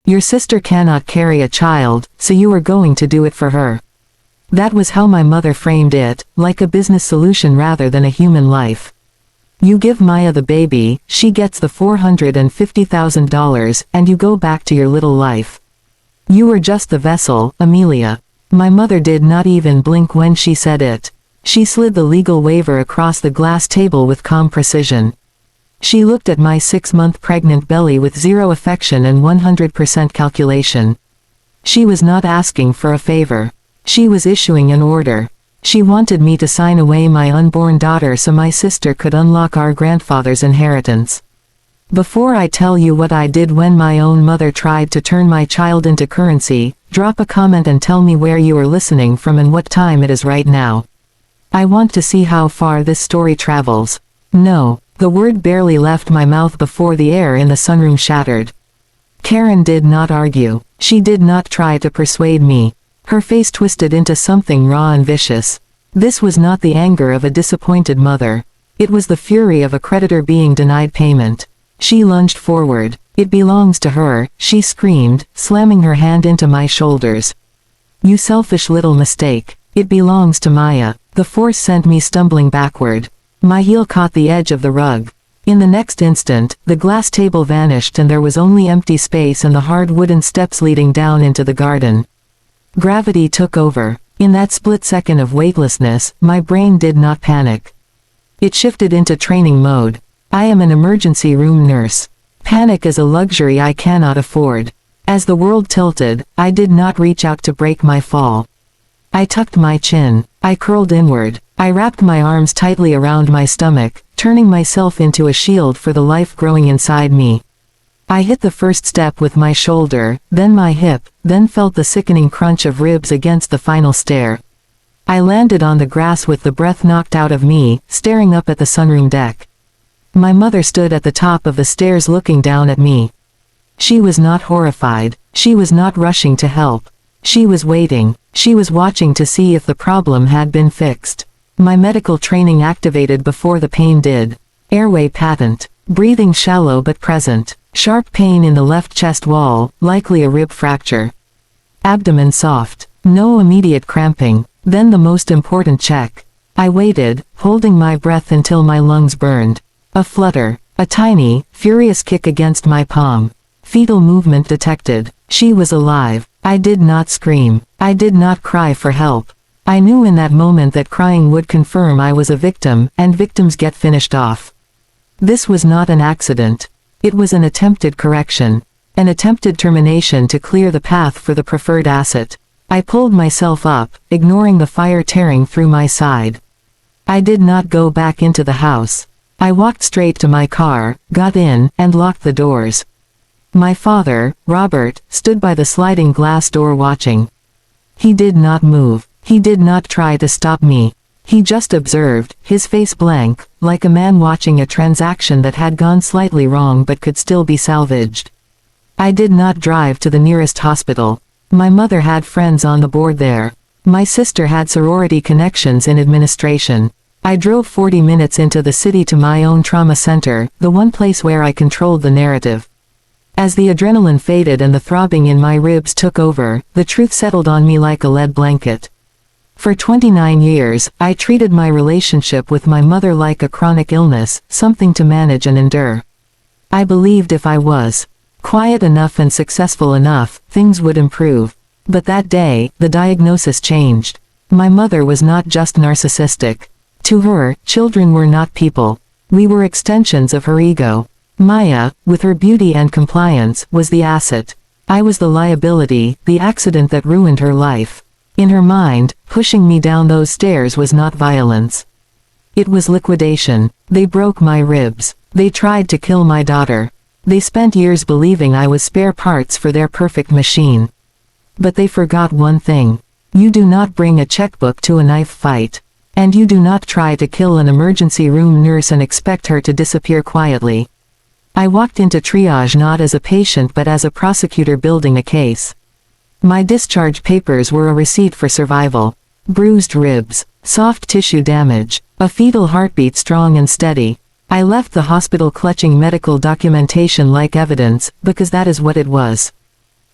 Your sister cannot carry a child, so you are going to do it for her. That was how my mother framed it, like a business solution rather than a human life. You give Maya the baby, she gets the $450,000, and you go back to your little life. You were just the vessel, Amelia. My mother did not even blink when she said it. She slid the legal waiver across the glass table with calm precision. She looked at my 6-month pregnant belly with zero affection and 100% calculation. She was not asking for a favor. She was issuing an order. She wanted me to sign away my unborn daughter so my sister could unlock our grandfather's inheritance. Before I tell you what I did when my own mother tried to turn my child into currency, drop a comment and tell me where you are listening from and what time it is right now. I want to see how far this story travels. No. The word barely left my mouth before the air in the sunroom shattered. Karen did not argue. She did not try to persuade me. Her face twisted into something raw and vicious. This was not the anger of a disappointed mother. It was the fury of a creditor being denied payment. She lunged forward. It belongs to her, she screamed, slamming her hand into my shoulders. You selfish little mistake. It belongs to Maya. The force sent me stumbling backward. My heel caught the edge of the rug. In the next instant, the glass table vanished and there was only empty space and the hard wooden steps leading down into the garden. Gravity took over. In that split second of weightlessness, my brain did not panic. It shifted into training mode. I am an emergency room nurse. Panic is a luxury I cannot afford. As the world tilted, I did not reach out to break my fall. I tucked my chin. I curled inward. I wrapped my arms tightly around my stomach, turning myself into a shield for the life growing inside me. I hit the first step with my shoulder, then my hip, then felt the sickening crunch of ribs against the final stair. I landed on the grass with the breath knocked out of me, staring up at the sunroom deck. My mother stood at the top of the stairs looking down at me. She was not horrified. She was not rushing to help. She was waiting. She was watching to see if the problem had been fixed. My medical training activated before the pain did. Airway patent. Breathing shallow but present. Sharp pain in the left chest wall, likely a rib fracture. Abdomen soft. No immediate cramping. Then the most important check. I waited, holding my breath until my lungs burned. A flutter. A tiny, furious kick against my palm. Fetal movement detected. She was alive. I did not scream. I did not cry for help. I knew in that moment that crying would confirm I was a victim, and victims get finished off. This was not an accident. It was an attempted correction. An attempted termination to clear the path for the preferred asset. I pulled myself up, ignoring the fire tearing through my side. I did not go back into the house. I walked straight to my car, got in, and locked the doors. My father, Robert, stood by the sliding glass door watching. He did not move. He did not try to stop me. He just observed, his face blank, like a man watching a transaction that had gone slightly wrong but could still be salvaged. I did not drive to the nearest hospital. My mother had friends on the board there. My sister had sorority connections in administration. I drove 40 minutes into the city to my own trauma center, the one place where I controlled the narrative. As the adrenaline faded and the throbbing in my ribs took over, the truth settled on me like a lead blanket. For 29 years, I treated my relationship with my mother like a chronic illness, something to manage and endure. I believed if I was quiet enough and successful enough, things would improve. But that day, the diagnosis changed. My mother was not just narcissistic. To her, children were not people. We were extensions of her ego. Maya, with her beauty and compliance, was the asset. I was the liability, the accident that ruined her life. In her mind, pushing me down those stairs was not violence. It was liquidation. They broke my ribs. They tried to kill my daughter. They spent years believing I was spare parts for their perfect machine. But they forgot one thing. You do not bring a checkbook to a knife fight. And you do not try to kill an emergency room nurse and expect her to disappear quietly. I walked into triage not as a patient but as a prosecutor building a case. My discharge papers were a receipt for survival. Bruised ribs, soft tissue damage, a fetal heartbeat strong and steady. I left the hospital clutching medical documentation like evidence, because that is what it was.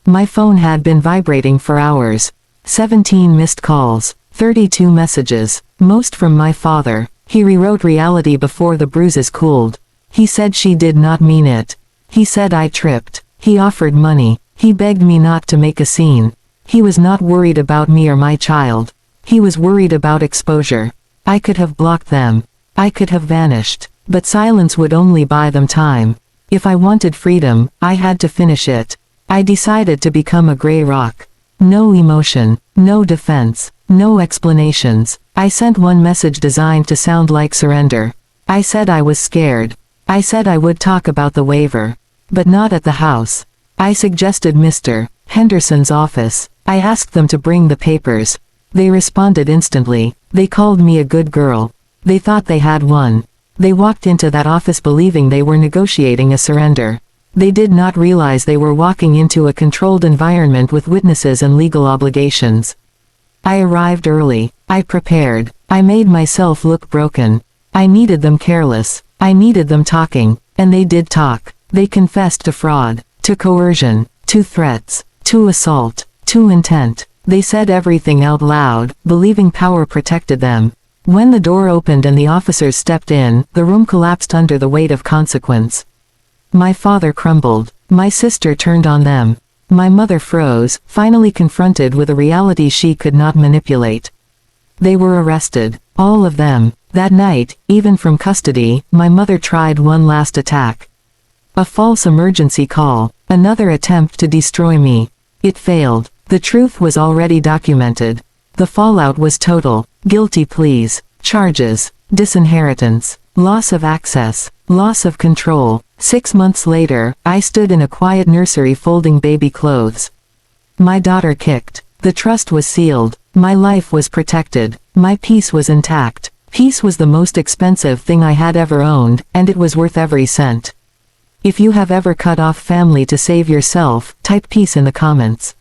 My phone had been vibrating for hours. 17 missed calls, 32 messages, most from my father. He rewrote reality before the bruises cooled. He said she did not mean it. He said I tripped. He offered money. He begged me not to make a scene. He was not worried about me or my child. He was worried about exposure. I could have blocked them. I could have vanished. But silence would only buy them time. If I wanted freedom, I had to finish it. I decided to become a gray rock. No emotion, no defense, no explanations. I sent one message designed to sound like surrender. I said I was scared. I said I would talk about the waiver. But not at the house. I suggested Mr. Henderson's office. I asked them to bring the papers. They responded instantly. They called me a good girl. They thought they had won. They walked into that office believing they were negotiating a surrender. They did not realize they were walking into a controlled environment with witnesses and legal obligations. I arrived early. I prepared. I made myself look broken. I needed them careless. I needed them talking. And they did talk. They confessed to fraud, to coercion, to threats, to assault, to intent. They said everything out loud, believing power protected them. When the door opened and the officers stepped in, the room collapsed under the weight of consequence. My father crumbled. My sister turned on them. My mother froze, finally confronted with a reality she could not manipulate. They were arrested. All of them. That night, even from custody, my mother tried one last attack. A false emergency call. Another attempt to destroy me. It failed. The truth was already documented. The fallout was total. Guilty pleas, charges, disinheritance, loss of access, loss of control. 6 months later, I stood in a quiet nursery folding baby clothes. My daughter kicked. The trust was sealed. My life was protected. My peace was intact. Peace was the most expensive thing I had ever owned, and it was worth every cent. If you have ever cut off family to save yourself, type peace in the comments.